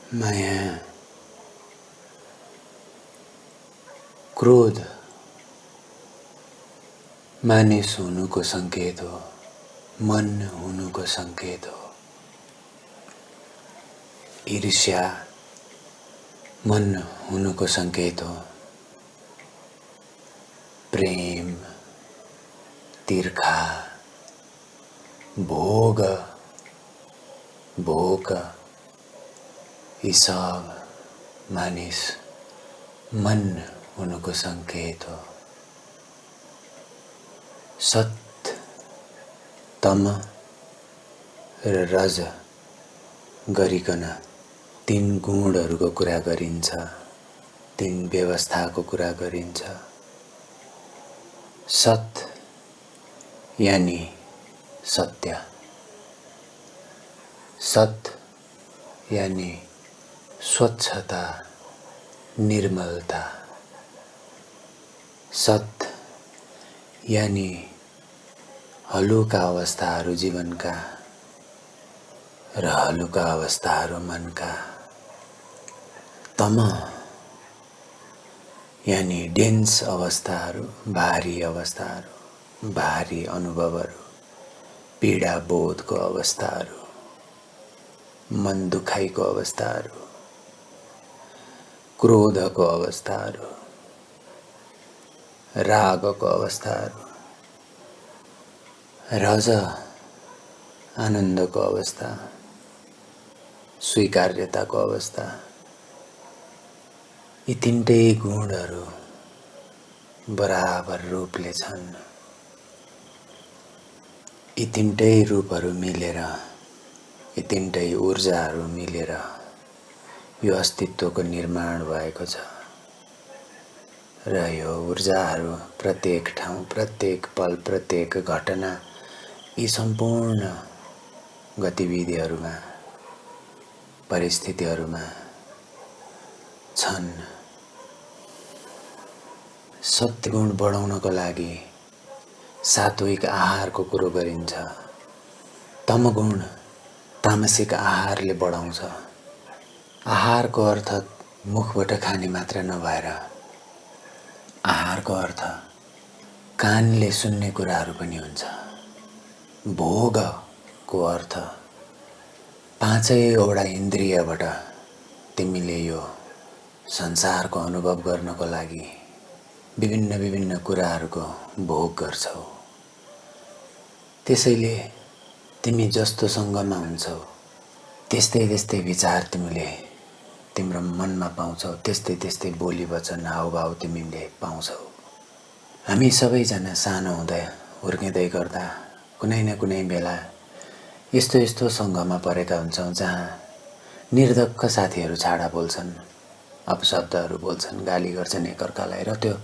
माया, क्रोध मानिस हुनुको संकेत हो, मन हुनुको संकेत हो। ईर्ष्या मन हुनुको संकेत हो। प्रेम, तिर्खा, भोग, भोग यी सब मानिस मन हुनुको संकेत हो। सत, तम र रज गरिकन तीन गुणहरूको कुरा गरिन्छ, तीन व्यवस्थाको कुरा गरिन्छ। सत यानी सत्य, सत यानी स्वच्छता, निर्मलता। सत यानी हलुका अवस्थाहरू जीवनका र हलुका अवस्थाहरू मनका। तम यानी डेन्स अवस्थाहरू, भारी अवस्थाहरू, भारी अनुभवहरू, पीडा बोधको अवस्थाहरू, मन दुखाइको अवस्थाहरू, क्रोधको अवस्थाहरू, रागको अवस्थाहरू। रज आनन्दको अवस्था, स्वीकार्यताको अवस्था। यी तीनटै गुणहरू बराबर रूपले छन्। यी तीनटै रूपहरू मिलेर, यी तीनटै ऊर्जाहरू मिलेर यो अस्तित्वको निर्माण भएको छ। र यो ऊर्जाहरू प्रत्येक ठाउँ, प्रत्येक पल, प्रत्येक घटना, यी सम्पूर्ण गतिविधिहरूमा, परिस्थितिहरूमा छन्। सत्गुण बढाउनको लागि सात्विक आहारको कुरो गरिन्छ। तमगुण तामसिक आहारले बढाउँछ। आहारको अर्थ मुखबाट खाने मात्र नभएर आहारको अर्थ कानले सुन्ने कुराहरू पनि हुन्छ। भोगको अर्थ पाँचैवटा इन्द्रियबाट तिमीले यो संसारको अनुभव गर्नको लागि विभिन्न विभिन्न कुराहरूको भोग गर्छौ। त्यसैले तिमी जस्तो सङ्गमा हुन्छौ त्यस्तै त्यस्तै विचार तिमीले तिम्रो मनमा पाउँछौ, त्यस्तै त्यस्तै बोली वचन हावभाव तिमीले पाउँछौ। हामी सबैजना सानो हुँदा हुर्किँदै गर्दा कुनै न कुनै बेला यस्तो यस्तो सङ्घमा परेका हुन्छौँ जहाँ निर्धक्क साथीहरू छाडा बोल्छन्, अपशब्दहरू बोल्छन्, गाली गर्छन् एकअर्कालाई, र त्यो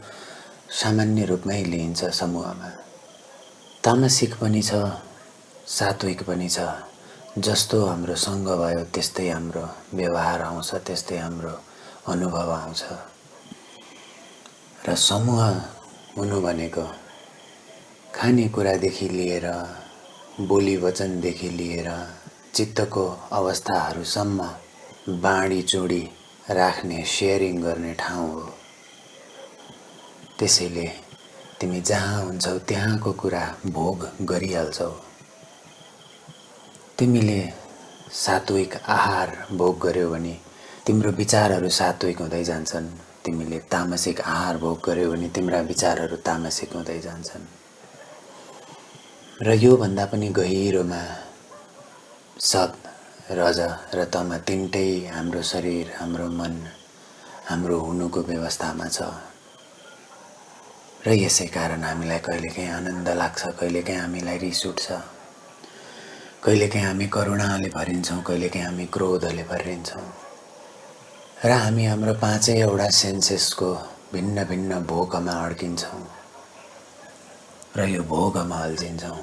सामान्य रूपमै लिइन्छ समूहमा। तामसिक पनि छ, सात्विक पनि छ। जस्तो हाम्रो सङ्ग भयो त्यस्तै हाम्रो व्यवहार आउँछ, त्यस्तै हाम्रो अनुभव आउँछ। र समूह हुनु भनेको खानेकुरादेखि लिएर, बोली वचनदेखि लिएर, चित्तको अवस्थाहरूसम्म बाँडीचुँडी राख्ने, सेयरिङ गर्ने ठाउँ हो। त्यसैले तिमी जहाँ हुन्छौ त्यहाँको कुरा भोग गरिहाल्छौ। तिमीले सात्विक आहार भोग गर्यौ भने तिम्रो विचारहरू सात्विक हुँदै जान्छन्। तिमीले तामसिक आहार भोग गर्यौ भने तिम्रा विचारहरू तामसिक हुँदै जान्छन्। र यो भन्दा पनि गहिरोमा सत, रज र तम तीनटै हाम्रो शरीर, हाम्रो मन, हाम्रो हुनुको व्यवस्थामा छ। र यसै कारण हामीलाई कहिलेकाहीँ आनन्द लाग्छ, कहिलेकाहीँ हामीलाई रिस उठ्छ, कहिलेकाहीँ हामी करुणाले भरिन्छौँ, कहिलेकाहीँ हामी क्रोधले भरिन्छौँ। र हामी हाम्रो पाँचैवटा सेन्सेसको भिन्न भिन्न भोगमा अड्किन्छौँ र यो भोगमा अल्झिन्छौँ।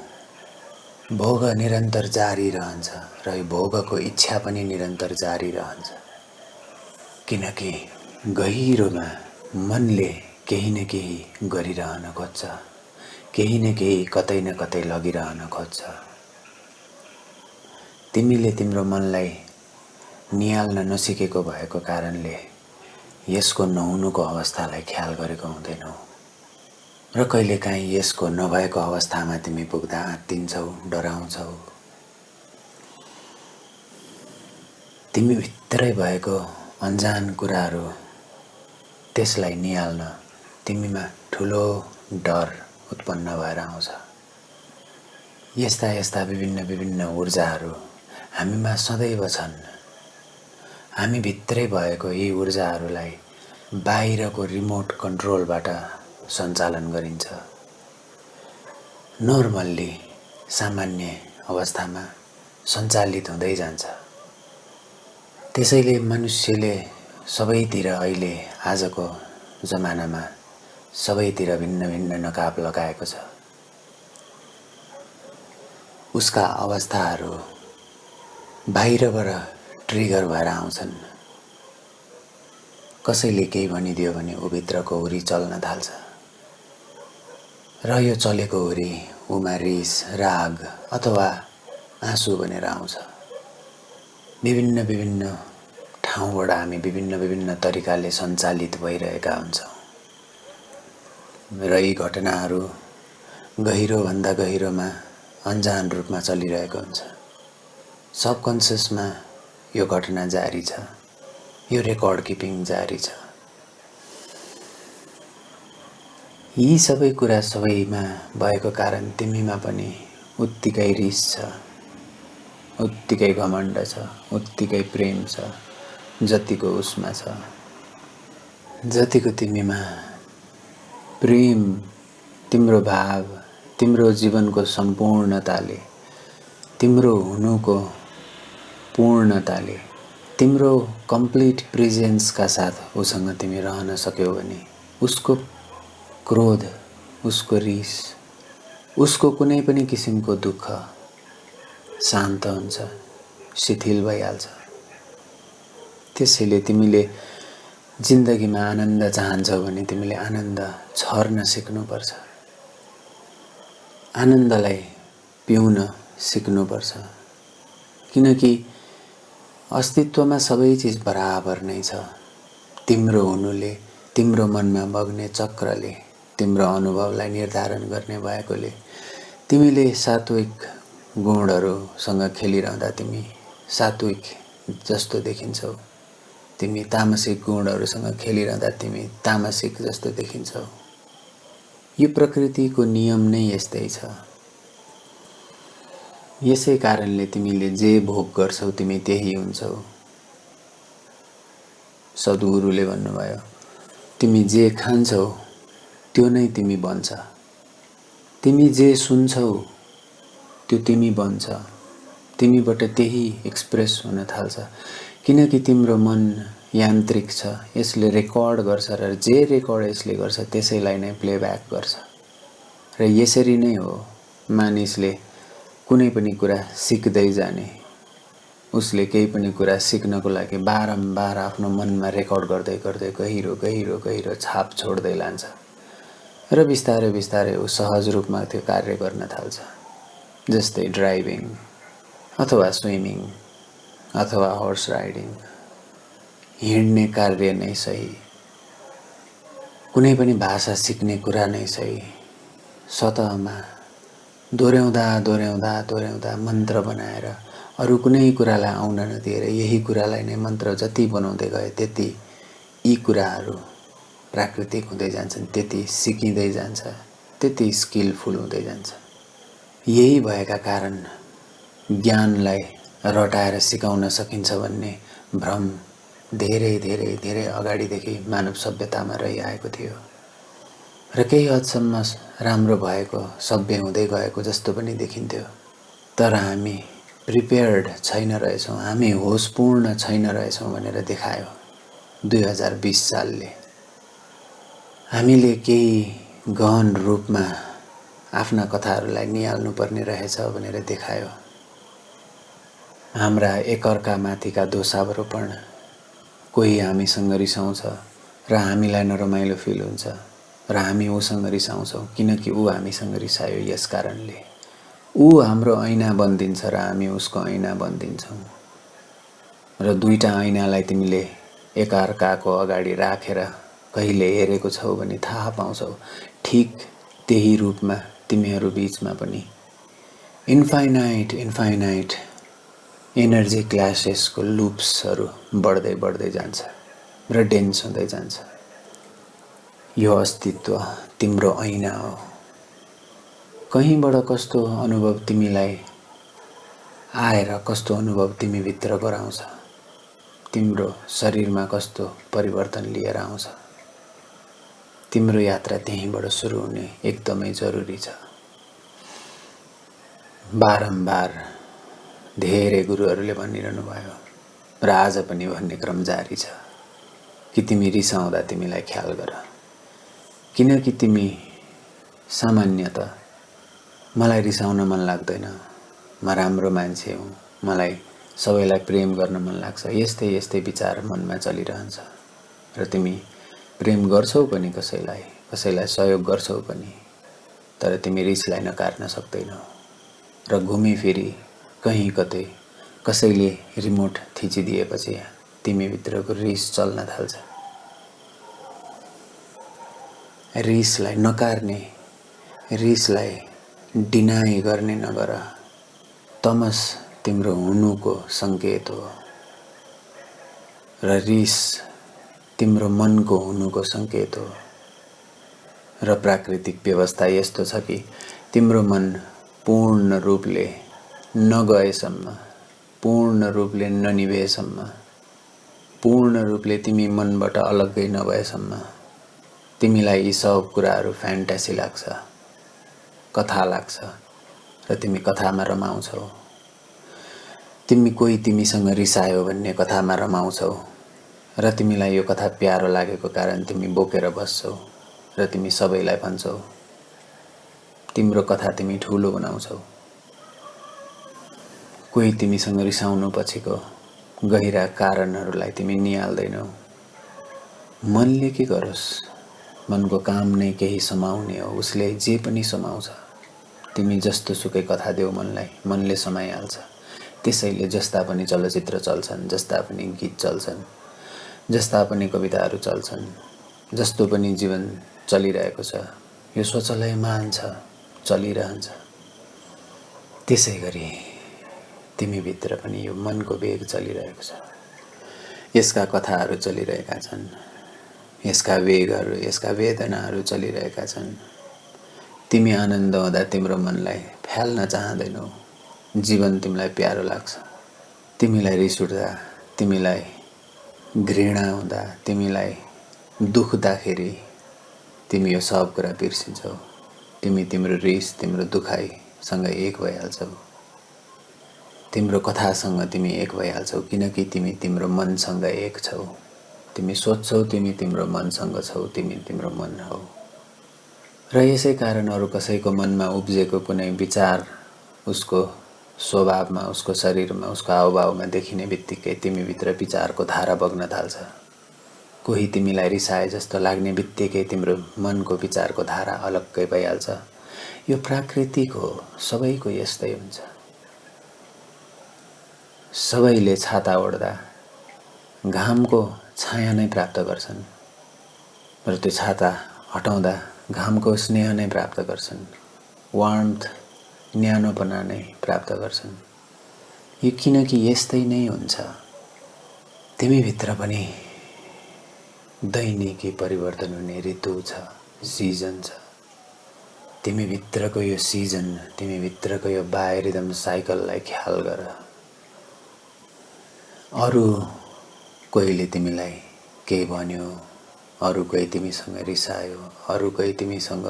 भोग निरन्तर जारी रहन्छ र यो भोगको इच्छा पनि निरन्तर जारी रहन्छ। किनकि गहिरोमा मनले केही न केही गरिरहन खोज्छ, केही न केही कतै न कतै लगिरहन खोज्छ। तिमीले तिम्रो मनलाई निहाल्न नसिकेको भएको कारणले यसको नहुनुको अवस्थालाई ख्याल गरेको हुँदैनौ र कहिलेकाहीँ यसको नभएको अवस्थामा तिमी पुग्दा आत्तिन्छौ, डराउँछौ। तिमी भित्रै भएको अन्जान कुराहरू त्यसलाई निहाल्न तिमीमा ठुलो डर उत्पन्न भएर आउँछ। यस्ता यस्ता विभिन्न विभिन्न ऊर्जाहरू हामीमा सदैव छन्। हामी भित्रै भएको यी ऊर्जाहरूलाई बाहिरको रिमोट कन्ट्रोलबाट सञ्चालन गरिन्छ। नर्मल्ली सामान्य अवस्थामा सञ्चालित हुँदै जान्छ। त्यसैले मनुष्यले सबैतिर अहिले आजको जमानामा सबैतिर भिन्न भिन्न नकाब लगाएको छ। उसका अवस्थाहरू बाहिरबाट ट्रिगर भएर आउँछन्। कसैले केही भनिदियो भने ऊभित्रको हुरी चल्न थाल्छ र यो चलेको हुरी उमा रिस, राग अथवा आँसु भनेर आउँछ। विभिन्न विभिन्न ठाउँबाट हामी विभिन्न विभिन्न तरिकाले सञ्चालित भइरहेका हुन्छौँ र यी घटनाहरू गहिरोभन्दा गहिरोमा अन्जान रूपमा चलिरहेको हुन्छ। सबकन्सियसमा यो घटना जारी छ, यो रेकर्ड किपिङ जारी छ। यी सबै कुरा सबैमा भएको कारण तिमीमा पनि उत्तिकै रिस छ, उत्तिकै घमण्ड छ, उत्तिकै प्रेम छ, जतिको उसमा छ। जतिको तिमीमा प्रेम, तिम्रो भाव, तिम्रो जीवनको सम्पूर्णताले, तिम्रो हुनुको पूर्णताले, तिम्रो कम्प्लिट प्रेजेन्सका साथ उसँग तिमी रहन सक्यौ भने उसको क्रोध, उसको रिस, उसको कुनै पनि किसिमको दुःख शान्त हुन्छ, शिथिल भइहाल्छ। त्यसैले तिमीले जिन्दगीमा आनन्द चाहन्छौ भने तिमीले आनन्द छर्न सिक्नुपर्छ। आनन्दलाई पिउन सिक्नुपर्छ। किनकि अस्तित्वमा सबै चिज बराबर नै छ। तिम्रो हुनुले, तिम्रो मनमा बग्ने चक्रले तिम्रो अनुभवलाई निर्धारण गर्ने भएकोले तिमीले सात्विक गुणहरूसँग खेलिरहँदा तिमी सात्विक जस्तो देखिन्छौ। तिमी तामसिक गुणहरूसँग खेलिरहँदा तिमी तामसिक जस्तो देखिन्छौ। यो प्रकृतिको नियम नै यस्तै छ। यसै कारणले तिमीले जे भोग गर्छौ तिमी त्यही हुन्छौ। सद्गुरुले भन्नुभयो, तिमी जे खान्छौ त्यो नै तिमी बन्छ। तिमी जे सुन्छौ त्यो तिमी बन्छ। तिमीबाट त्यही एक्सप्रेस हुन थाल्छ। किनकि तिम्रो मन यान्त्रिक छ, यसले रेकर्ड गर्छ र जे रेकर्ड यसले गर्छ त्यसैलाई नै प्लेब्याक गर्छ। र यसरी नै हो मानिसले कुनै पनि कुरा सिक्दै जाने। उसले केही पनि कुरा सिक्नको लागि बारम्बार आफ्नो मनमा रेकर्ड गर्दै गर्दै गहिरो गहिरो गहिरो छाप छोड्दै लान्छ र बिस्तारै बिस्तारै ऊ सहज रूपमा त्यो कार्य गर्न थाल्छ। जस्तै ड्राइभिङ अथवा स्विमिङ अथवा हर्स राइडिङ, हिँड्ने कार्य नै सही, कुनै पनि भाषा सिक्ने कुरा नै सही। सतहमा दोहोऱ्याउँदा दोहोऱ्याउँदा दोहोऱ्याउँदा मन्त्र बनाएर अरू कुनै कुरालाई आउन नदिएर यही कुरालाई नै मन्त्र जति बनाउँदै गए त्यति यी कुराहरू प्राकृतिक हुँदै जान्छन्, त्यति सिकिँदै जान्छ, त्यति स्किलफुल हुँदै जान्छ। यही भएका कारण ज्ञानलाई रटाएर सिकाउन सकिन्छ भन्ने भ्रम धेरै धेरै धेरै अगाडिदेखि मानव सभ्यतामा रहिआएको थियो र केही हदसम्म राम्रो भएको, सभ्य हुँदै गएको जस्तो पनि देखिन्थ्यो। तर हामी प्रिपेयर्ड छैन रहेछौँ, हामी होसपूर्ण छैन रहेछौँ भनेर देखायो 2020 सालले। हामीले केही गहन रूपमा आफ्ना कथाहरूलाई निहाल्नुपर्ने रहेछ भनेर देखायो। हाम्रा एकअर्का माथिका दोषारोपण, कोही हामीसँग रिसाउँछ र हामीलाई नरमाइलो फिल हुन्छ र हामी उसँग रिसाउँछौँ किनकि ऊ हामीसँग रिसायो। यस कारणले ऊ हाम्रो ऐना बनिदिन्छ र हामी उसको ऐना बनिदिन्छौँ। र दुईटा ऐनालाई तिमीले एकअर्काको अगाडि राखेर कहिले हेरेको छौ भने थाहा पाउँछौ। ठिक त्यही रूपमा तिमीहरू बीचमा पनि इन्फाइनाइट एनर्जी क्लासेसको लुप्सहरू बढ्दै बढ्दै जान्छ र डेन्स हुँदै जान्छ। यो अस्तित्व तिम्रो ऐना हो। कहीँबाट कस्तो अनुभव तिमीलाई आएर कस्तो अनुभव तिमीभित्र गराउँछ, तिम्रो शरीरमा कस्तो परिवर्तन लिएर आउँछ, तिम्रो यात्रा त्यहीँबाट सुरु हुने एकदमै जरुरी छ। बारम्बार धेरै गुरुहरूले भनिरहनु भयो र आज पनि भन्ने क्रम जारी छ कि तिमी रिसाउँदा तिमीलाई ख्याल गर, किनकि तिमी सामान्यतः मलाई रिसाउन मन लाग्दैन, म राम्रो मान्छे हुँ, मलाई सबैलाई प्रेम गर्न मन लाग्छ, यस्तै यस्तै विचार मनमा चलिरहन्छ र तिमी प्रेम गर्छौ पनि कसैलाई सहयोग गर्छौ पनि, तर तिमी रिसलाई नकार्न सक्दैनौ र घुमीफिरी कहीँ कतै कसैले रिमोट थिचिदिएपछि तिमीभित्रको रिस चल्न थाल्छ। रिसलाई नकार्ने, रिसलाई डिनाइ गर्ने नगर। तमस तिम्रो हुनुको सङ्केत हो र रिस तिम्रो मनको हुनुको सङ्केत हो। र प्राकृतिक व्यवस्था यस्तो छ कि तिम्रो मन पूर्ण रूपले नगएसम्म, पूर्ण रूपले ननिभेसम्म, पूर्ण रूपले तिमी मनबाट अलग्गै नभएसम्म तिमीलाई यी सब कुराहरू फ्यान्टासी लाग्छ, कथा लाग्छ र तिमी कथामा रमाउँछौ। तिमी कोही तिमीसँग रिसायो भन्ने कथामा रमाउँछौ र तिमीलाई यो कथा प्यारो लागेको कारण तिमी बोकेर बस्छौ र तिमी सबैलाई भन्छौ। तिम्रो कथा तिमी ठुलो बनाउँछौ। कोही तिमीसँग रिसाउनु पछिको गहिरा कारणहरूलाई तिमी निहाल्दैनौ। मनले के गरोस्, मनको काम नै केही समाउने हो, उसले जे पनि समाउँछ। तिमी जस्तो सुकै कथा देऊ मनलाई, मनले समाइहाल्छ। त्यसैले जस्ता पनि चलचित्र चल्छन्, जस्ता पनि गीत चल्छन्, जस्ता पनि कविताहरू चल्छन्, जस्तो पनि जीवन चलिरहेको छ, यो स्वचलयमान छ, चलिरहन्छ। त्यसै गरी तिमीभित्र पनि यो मनको वेग चलिरहेको छ। यसका कथाहरू चलिरहेका छन्, यसका वेगहरू, यसका वेदनाहरू चलिरहेका छन्। तिमी आनन्द हुँदा तिम्रो मनलाई फ्याल्न चाहँदैनौ, जीवन तिमीलाई प्यारो लाग्छ। तिमीलाई रिस उठ्दा, तिमीलाई घृणा हुँदा, तिमीलाई दुख्दाखेरि तिमी यो सब कुरा बिर्सिन्छौ। तिमी तिम्रो रिस, तिम्रो दुखाइसँग एक भइहाल्छौ। तिम्रो कथासँग तिमी एक भइहाल्छौ, किनकि तिमी तिम्रो मनसँग एक छौ। तिमी सोच्छौ, तिमी तिम्रो मनसँग छौ, तिमी तिम्रो मन हौ। र यसै कारण अरू कसैको मनमा उब्जेको कुनै विचार उसको स्वभावमा, उसको शरीरमा, उसको हावभावमा देखिने बित्तिकै तिमीभित्र विचारको धारा बग्न थाल्छ। कोही तिमीलाई रिसाए जस्तो लाग्ने बित्तिकै तिम्रो मनको विचारको धारा अलग्गै भइहाल्छ। यो प्राकृतिक हो, सबैको यस्तै हुन्छ। सबैले छाता ओढ्दा घामको छाया नै प्राप्त गर्छन् र त्यो छाता हटाउँदा घामको स्नेह नै प्राप्त गर्छन्, वार्मथ, न्यानोपना नै प्राप्त गर्छन्। यो किनकि यस्तै नै हुन्छ। तिमीभित्र पनि दैनिकी परिवर्तन हुने ऋतु छ, सिजन छ। तिमीभित्रको यो सिजन, तिमीभित्रको यो बायोरिदम साइकललाई ख्याल गर। अरू कोहीले तिमीलाई केही भन्यो, अरू कोही तिमीसँग रिसायो, अरू कोही तिमीसँग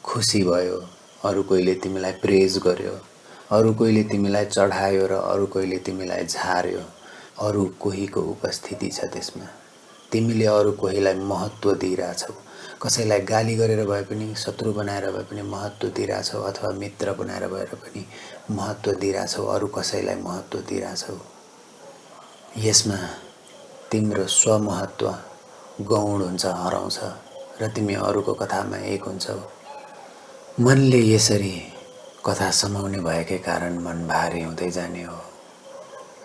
खुसी भयो, अरू कोहीले तिमीलाई प्रेज गर्यो, अरू कोहीले तिमीलाई चढायो र अरू कोहीले तिमीलाई झार्यो। अरू कोहीको उपस्थिति छ त्यसमा। तिमीले अरू कोहीलाई महत्त्व दिइरहेछौ। कसैलाई गाली गरेर भए पनि, शत्रु बनाएर भए पनि महत्त्व दिइरहेछौ, अथवा मित्र बनाएर भएर पनि महत्त्व दिइरहेछौ, अरू कसैलाई महत्त्व दिइरहेछौ। यसमा तिम्रो स्वमहत्त्व गौण हुन्छ, हराउँछ र तिमी अरूको कथामा एक हुन्छौ। मनले यसरी कथा समाउने भएकै कारण मन भारी हुँदै जाने हो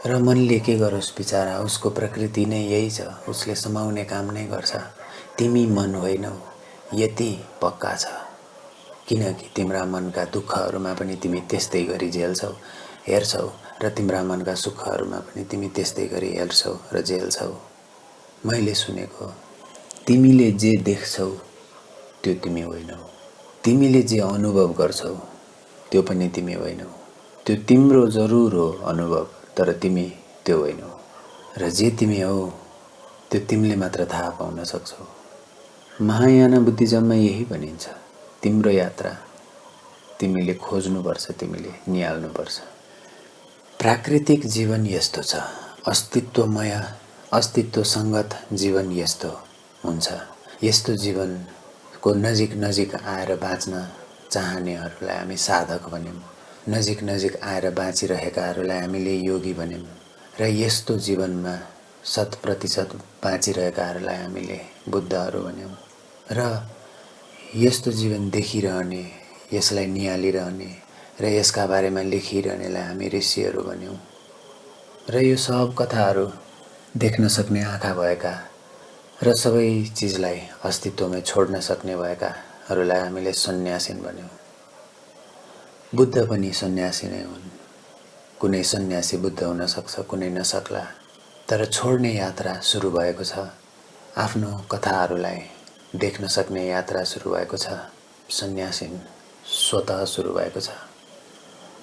र मनले के गरोस् बिचारा, उसको प्रकृति नै यही छ, उसले समाउने काम नै गर्छ। तिमी मन होइनौ यति पक्का छ, किनकि तिम्रा मनका दुःखहरूमा पनि तिमी त्यस्तै गरी झेल्छौ, हेर्छौ, र तिम्रा मनका सुखहरूमा पनि तिमी त्यस्तै गरी हेर्छौ र झेल्छौ। मैले सुनेको, तिमीले जे देख्छौ त्यो तिमी होइनौ, तिमीले जे अनुभव गर्छौ त्यो पनि तिमी होइनौ। त्यो तिम्रो जरुर हो अनुभव, तर तिमी त्यो होइनौ। र जे तिमी हौ त्यो तिमीले मात्र थाहा पाउन सक्छौ। महायाना बुद्धिज्ममा यही भनिन्छ, तिम्रो यात्रा तिमीले खोज्नुपर्छ, तिमीले निहाल्नुपर्छ। प्राकृतिक जीवन यस्तो छ, अस्तित्वमय अस्तित्व सङ्गत जीवन यस्तो हुन्छ। यस्तो जीवनको नजिक नजिक आएर बाँच्न चाहनेहरूलाई हामी साधक भन्यौँ, नजिक नजिक आएर बाँचिरहेकाहरूलाई हामीले योगी भन्यौँ, र यस्तो जीवनमा 100% बाँचिरहेकाहरूलाई हामीले बुद्धहरू भन्यौँ, र यस्तो जीवन देखिरहने, यसलाई निहालिरहने र यसका बारेमा लेखिरहनेलाई हामी ऋषिहरू भन्यौँ। र यो सब कथाहरू देख्न सक्ने आँखा भएका र सबै चिजलाई अस्तित्वमै छोड्न सक्ने भएकाहरूलाई हामीले सन्यासीन भन्यौँ। बुद्ध पनि सन्यासी नै हुन्। कुनै सन्यासी बुद्ध हुन सक्छ, कुनै नसक्ला, तर छोड्ने यात्रा सुरु भएको छ। आफ्नो कथाहरूलाई देख्न सक्ने यात्रा सुरु भएको छ। सन्यासीन स्वतः सुरु भएको छ।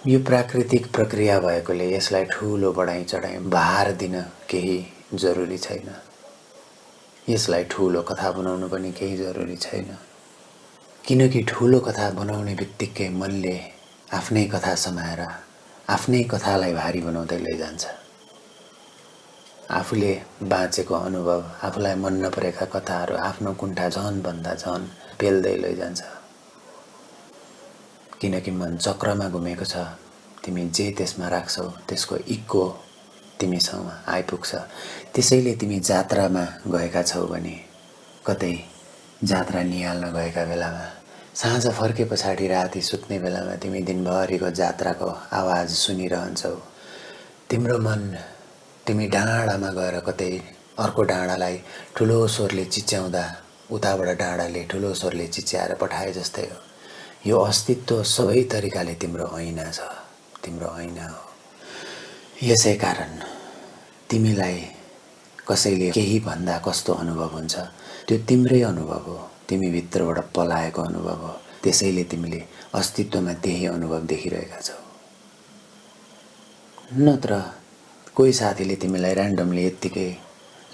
यो प्राकृतिक प्रक्रिया भएकोले यसलाई ठुलो बढाइ चढाइ भार दिन केही जरुरी छैन। यसलाई ठुलो कथा बनाउनु पनि केही जरुरी छैन, किनकि ठुलो कथा बनाउने बित्तिकै मनले आफ्नै कथा समाएर आफ्नै कथालाई भारी बनाउँदै लैजान्छ। आफूले बाँचेको अनुभव, आफूलाई मन नपरेका कथाहरू आफ्नो कुण्ठा झनभन्दा झन पेल्दै लैजान्छ, किनकि मन चक्रमा घुमेको छ। तिमी जे त्यसमा राख्छौ त्यसको इक्को तिमीसँग आइपुग्छ। त्यसैले तिमी जात्रामा गएका छौ भने, कतै जात्रा निहाल्न गएका बेलामा, साँझ फर्के पछाडि राति सुत्ने बेलामा तिमी दिनभरिको जात्राको आवाज सुनिरहन्छौ। तिम्रो मन तिमी डाँडामा गएर कतै अर्को डाँडालाई ठुलो स्वरले चिच्याउँदा उताबाट डाँडाले ठुलो स्वरले चिच्याएर पठाए जस्तै हो। यो अस्तित्व सबै तरिकाले तिम्रो ऐना छ, तिम्रो ऐना हो। यसै कारण तिमीलाई कसैले केही भन्दा कस्तो अनुभव हुन्छ, त्यो तिम्रै अनुभव हो, तिमी भित्रबाट पलाएको अनुभव हो। त्यसैले तिमीले अस्तित्वमा त्यही अनुभव देखिरहेका छौ। नत्र कोही साथीले तिमीलाई ऱ्यान्डमली यत्तिकै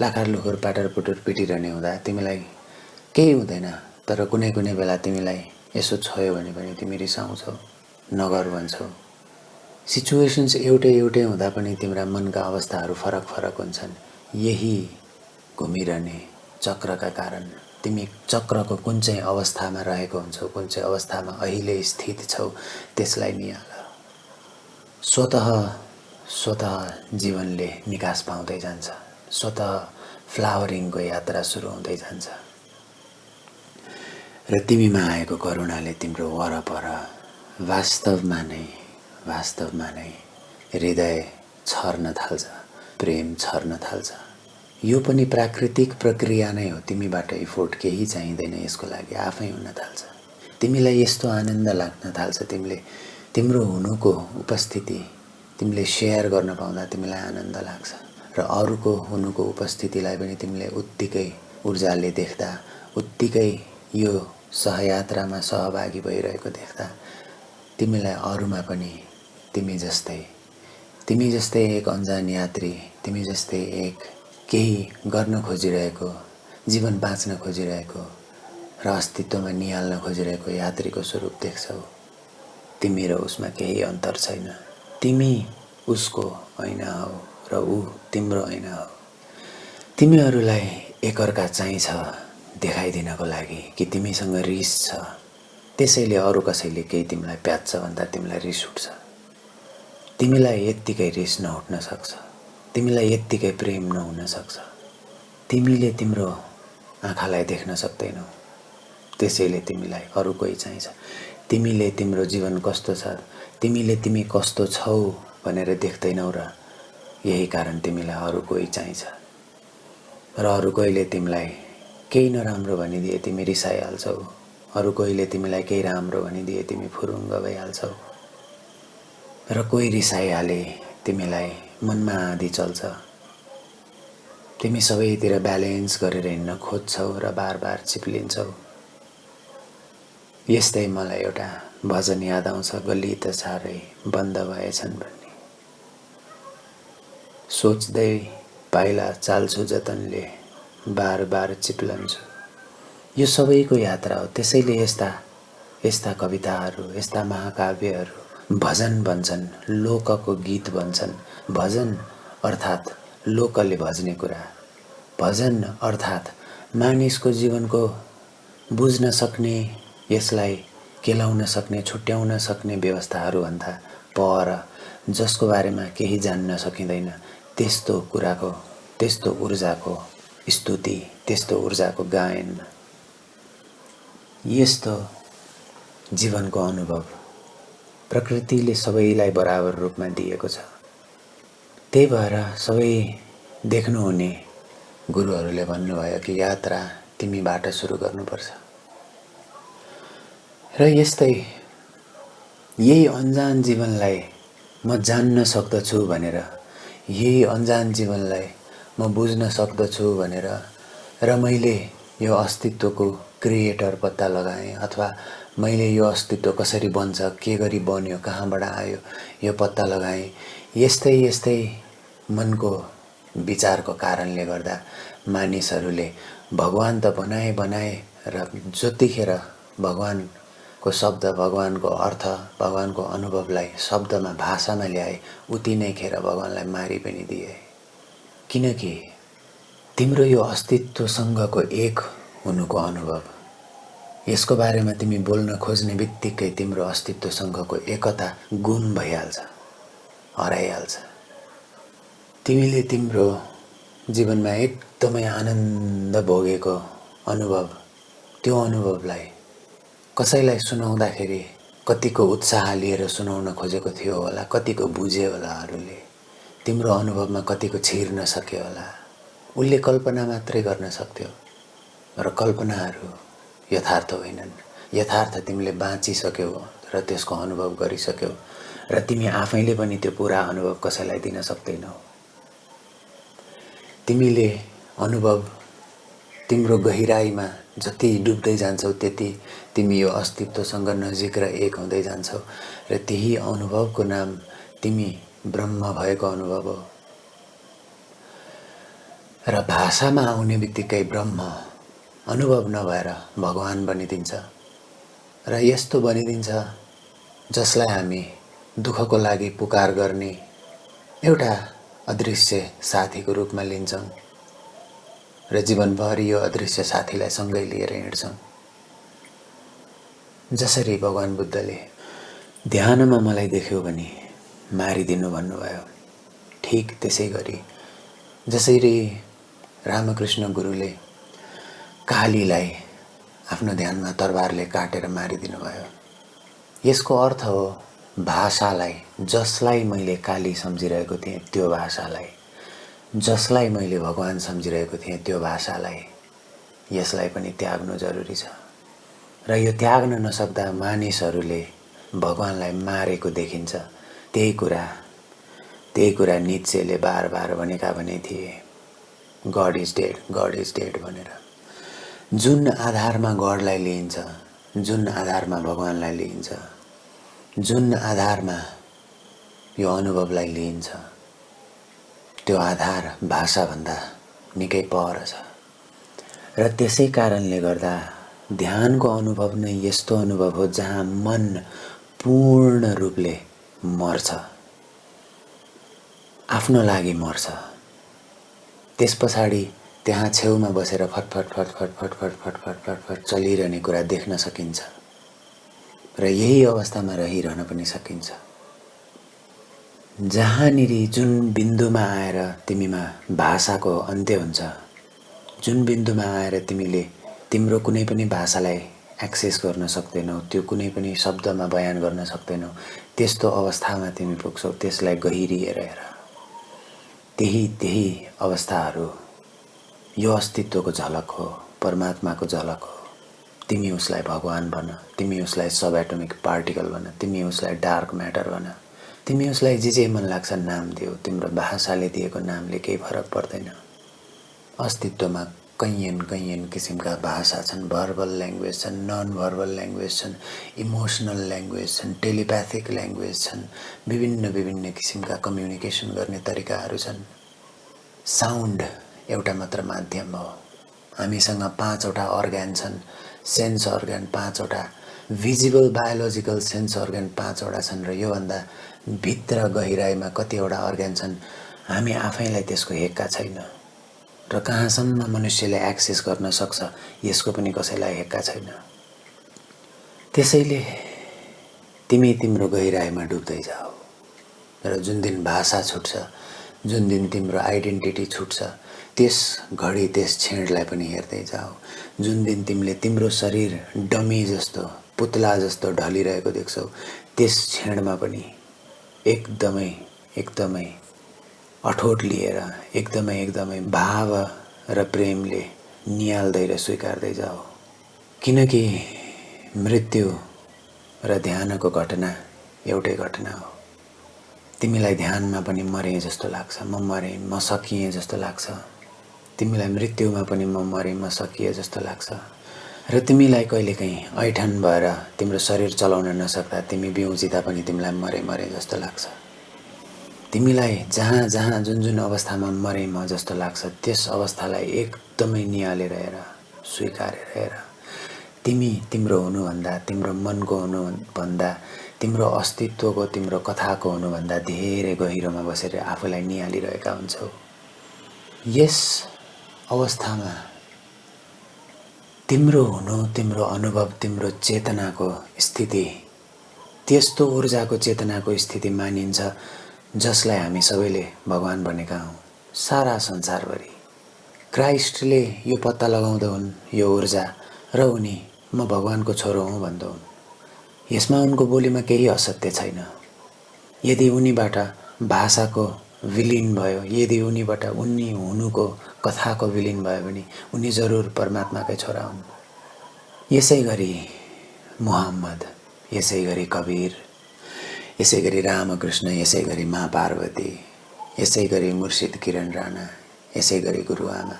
लाखार लुखुर पाटर पुटुर पिटिरहने हुँदा तिमीलाई केही हुँदैन, तर कुनै कुनै बेला तिमीलाई यसो छोयो भने पनि तिमी रिसाउँछौ, नगर भन्छौ। सिचुएसन्स एउटै एउटै हुँदा पनि तिम्रा मनका अवस्थाहरू फरक फरक हुन्छन्। यही घुमिरहने चक्रका कारण तिमी चक्रको कुन चाहिँ अवस्थामा रहेको हुन्छौ, कुन चाहिँ अवस्थामा अहिले स्थित छौ, त्यसलाई निहाल। स्वतः जीवनले निकास पाउँदै जान्छ, स्वतः फ्लावरिङको यात्रा सुरु हुँदै जान्छ, र तिमीमा आएको करुणाले तिम्रो वरपर वास्तवमा नै हृदय छर्न थाल्छ, प्रेम छर्न थाल्छ। यो पनि प्राकृतिक प्रक्रिया नै हो। तिमीबाट इफोर्ट केही चाहिँदैन, यसको लागि आफै हुन थाल्छ। तिमीलाई यस्तो आनन्द लाग्न थाल्छ, तिम्रो हुनुको उपस्थिति तिमीले सेयर गर्न पाउँदा तिमीलाई आनन्द लाग्छ, र अरूको हुनुको उपस्थितिलाई पनि तिमीले उत्तिकै ऊर्जाले देख्दा, उत्तिकै यो सहयात्रामा सहभागी भइरहेको देख्दा तिमीलाई अरूमा पनि तिमी जस्तै एक अन्जान यात्री, तिमी जस्तै एक केही गर्न खोजिरहेको, जीवन बाँच्न खोजिरहेको र अस्तित्वमा निहाल्न खोजिरहेको यात्रीको स्वरूप देख्छौ। तिमी र उसमा केही अन्तर छैन। तिमी उसको ऐना हौ र ऊ तिम्रो ऐना हो। तिमीहरूलाई एकअर्का चाहिन्छ देखाइदिनको लागि कि तिमीसँग रिस छ, त्यसैले अरू कसैले केही तिमीलाई प्याच्छ भन्दा तिमीलाई रिस उठ्छ। तिमीलाई यत्तिकै रिस नउठ्न सक्छ, तिमीलाई यत्तिकै प्रेम नहुन सक्छ। तिमीले तिम्रो आँखालाई देख्न सक्दैनौ, त्यसैले तिमीलाई अरू कोही चाहिन्छ। तिमीले तिम्रो जीवन कस्तो छ, तिमीले तिमी कस्तो छौ भनेर देख्दैनौ, र यही कारण तिमीलाई अरू कोही चाहिन्छ र अरू कोहीले तिमीलाई केही नराम्रो भनिदिए तिमी रिसाइहाल्छौ। अरू कोहीले तिमीलाई केही राम्रो भनिदिए तिमी फुरुङ्ग भइहाल्छौ र कोही रिसाइहाले तिमीलाई मनमा आँधी चल्छ। तिमी सबैतिर ब्यालेन्स गरेर हिँड्न खोज्छौ र बार बार चिप्लिन्छौ। यस्तै मलाई एउटा भजन याद आउँछ, गली त साह्रै बन्द भएछन् भन्ने। सोच्दै पाइला चाल्छु जतनले बार बार चिप्लन्छु। यो सबैको यात्रा हो। त्यसैले यस्ता कविताहरू, यस्ता महाकाव्यहरू भजन भन्छन्, लोकको गीत भन्छन्। भजन अर्थात् लोकले भज्ने कुरा। भजन अर्थात् मानिसको जीवनको बुझ्न सक्ने, यसलाई केलाउन सक्ने, छुट्याउन सक्ने व्यवस्थाहरू भन्दा पर जसको बारेमा केही जान्न सकिँदैन त्यस्तो कुराको, त्यस्तो ऊर्जाको स्तुति, त्यस्तो ऊर्जाको गायन, यस्तो जीवनको अनुभव प्रकृतिले सबैलाई बराबर रूपमा दिएको छ। त्यही भएर सबै देख्नुहुने गुरुहरूले भन्नुभयो कि यात्रा तिमीबाट सुरु गर्नुपर्छ। र यही अन्जान जीवनलाई म जान्न सक्दछु भनेर, यही अन्जान जीवनलाई म बुझ्न सक्दछु भनेर र मैले यो अस्तित्वको क्रिएटर पत्ता लगाएँ अथवा मैले यो अस्तित्व कसरी बन्छ, के गरी बन्यो, कहाँबाट आयो यो पत्ता लगाएँ। यस्तै मनको विचारको कारणले गर्दा मानिसहरूले भगवान त बनाए र जतिखेर भगवानको शब्द, भगवानको अर्थ, भगवानको अनुभवलाई शब्दमा, भाषामा ल्याए उति नै खेर भगवानलाई मारि पनि दिए। किनकि तिम्रो यो अस्तित्वसँगको एक हुनुको अनुभव, यसको बारेमा तिमी बोल्न खोज्ने बित्तिकै तिम्रो अस्तित्वसँगको एकता गुम भइहाल्छ, हराइहाल्छ। तिमीले तिम्रो जीवनमा एकदमै आनन्द भोगेको अनुभव, त्यो अनुभवलाई कसैलाई सुनाउँदाखेरि कतिको उत्साह लिएर सुनाउन खोजेको थियो होला, कतिको बुझ्यो होला अरूले, तिम्रो अनुभवमा कतिको छिर्न सक्यो होला। उसले कल्पना मात्रै गर्न सक्थ्यो र कल्पनाहरू यथार्थ होइनन्। यथार्थ तिमीले बाँचिसक्यौ र त्यसको अनुभव गरिसक्यौ र तिमी आफैले पनि त्यो पुरा अनुभव कसैलाई दिन सक्दैनौ। तिमीले अनुभव, तिम्रो गहिराईमा जति डुब्दै जान्छौ त्यति तिमी यो अस्तित्वसँग नजिक र एक हुँदै जान्छौ र त्यही अनुभवको नाम तिमी ब्रह्म भएको अनुभव हो। र भाषामा आउने बित्तिकै ब्रह्म अनुभव नभएर भगवान बनिदिन्छ र यस्तो बनिदिन्छ जसलाई हामी दुःखको लागि पुकार गर्ने एउटा अदृश्य साथीको रूपमा लिन्छौँ र जीवनभरि यो अदृश्य साथीलाई सँगै लिएर हिँड्छौँ। जसरी भगवान बुद्धले ध्यानमा मलाई देख्यो भने मारिदिनु भन्नुभयो, ठीक त्यसै गरी जसरी रामकृष्ण गुरुले कालीलाई आफ्नो ध्यानमा तरबारले काटेर मारिदिनु भयो, यसको अर्थ हो भाषालाई, जसलाई मैले काली सम्झिरहेको थिएँ त्यो भाषालाई, जसलाई मैले भगवान सम्झिरहेको थिएँ त्यो भाषालाई, यसलाई पनि त्याग्नु जरुरी छ। र यो त्याग्न नसक्दा मानिसहरूले भगवानलाई मारेको देखिन्छ। त्यही कुरा नित्सेले बार बार भनेका भने थिए, God is dead, God is dead भनेर। जुन आधारमा गडलाई लिइन्छ, जुन आधारमा भगवानलाई लिइन्छ, जुन आधारमा यो अनुभवलाई लिइन्छ, त्यो आधार भाषाभन्दा निकै पर छ। र त्यसै कारणले गर्दा ध्यानको अनुभव नै यस्तो अनुभव हो जहाँ मन पूर्ण रूपले मर्छ, आफ्नो लागि मर्छ। त्यस पछाडि त्यहाँ छेउमा बसेर फटफट फटफट फटफट फटफट फटफट चलिरहने कुरा देख्न सकिन्छ र यही अवस्थामा रहिरहन पनि सकिन्छ। जहाँनिर जुन बिन्दुमा आएर तिमीमा भाषाको अन्त्य हुन्छ, जुन बिन्दुमा आएर तिमीले तिम्रो कुनै पनि भाषालाई एक्सेस गर्न सक्दैनौ, त्यो कुनै पनि शब्दमा बयान गर्न सक्दैनौ, त्यस्तो अवस्थामा तिमी पुग्छौ। त्यसलाई गहिरिएर हेर, त्यही अवस्थाहरू यो अस्तित्वको झलक हो, परमात्माको झलक हो। तिमी उसलाई भगवान भन, तिमी उसलाई सब एटोमिक पार्टिकल भन, तिमी उसलाई डार्क म्याटर भन, तिमी उसलाई जे मन लाग्छ नाम दियो। तिम्रो भाषाले दिएको नामले केही फरक पर्दैन। अस्तित्वमा कैयन किसिमका भाषा छन्, भर्बल ल्याङ्ग्वेज छन्, नन भर्बल ल्याङ्ग्वेज छन्, इमोसनल ल्याङ्ग्वेज छन्, टेलिप्याथिक ल्याङ्ग्वेज छन्, विभिन्न किसिमका कम्युनिकेसन गर्ने तरिकाहरू छन्। साउन्ड एउटा मात्र माध्यम हो। हामीसँग 5वटा अर्ग्यान छन्, सेन्स अर्ग्यान 5वटा, भिजिबल बायोलोजिकल सेन्स अर्ग्यान 5वटा छन्, र योभन्दा भित्र गहिराइमा कतिवटा अर्ग्यान छन् हामी आफैलाई त्यसको हेक्का छैन, र कहाँसम्म मनुष्यले एक्सेस गर्न सक्छ यसको पनि कसैलाई हेक्का छैन। त्यसैले तिमी तिम्रो गहिराइमा डुब्दै जाऊ, र जुन दिन भाषा छुट्छ, जुन दिन तिम्रो आइडेन्टिटी छुट्छ, त्यस घडी त्यस क्षणलाई पनि हेर्दै जाऊ। जुन दिन तिमीले तिम्रो शरीर डमी जस्तो, पुतला जस्तो ढलिरहेको देख्छौ, त्यस क्षणमा पनि एकदमै अठोट लिएर एकदमै भाव र प्रेमले निहाल्दै र स्वीकार्दै जाऊ। किनकि मृत्यु र ध्यानको घटना एउटै घटना हो। तिमीलाई ध्यानमा पनि मरे जस्तो लाग्छ, म मरेँ, म सकिएँ जस्तो लाग्छ। तिमीलाई मृत्युमा पनि म मरेँ, म सकिएँ जस्तो लाग्छ। र तिमीलाई कहिलेकाहीँ ऐठन भएर तिम्रो शरीर चलाउन नसक्दा तिमी बिउजिँदा पनि तिमीलाई मरे जस्तो लाग्छ। तिमीलाई जहाँ जुन अवस्थामा मरे म जस्तो लाग्छ, त्यस अवस्थालाई एकदमै निहालेर हेर, स्वीकारेर हेर। तिमी तिम्रो हुनुभन्दा, तिम्रो मनको हुनुभन्दा, तिम्रो अस्तित्वको, तिम्रो कथाको हुनुभन्दा धेरै गहिरोमा बसेर आफूलाई निहालिरहेका हुन्छौ। यस अवस्थामा तिम्रो हुनु, तिम्रो अनुभव, तिम्रो चेतनाको स्थिति त्यस्तो ऊर्जाको चेतनाको स्थिति मानिन्छ जसलाई हामी सबैले भगवान भनेका हौँ। सारा संसारभरि क्राइस्टले यो पत्ता लगाउँदा हुन्, यो ऊर्जा, र उनी म भगवानको छोरो हुँ भन्दो हुन्। यसमा उनको बोलीमा केही असत्य छैन। यदि उनीबाट भाषाको विलीन भयो, यदि उनीबाट उनी हुनुको कथाको विलीन भयो भने उनी जरुर परमात्माकै छोरा हुन्। यसै गरी मुहम्मद, यसै गरी कबीर, यसै गरी रामकृष्ण, यसै गरी माँ पार्वती, यसै गरी मुर्शिद किरण राणा, यसै गरी गुरु आमा,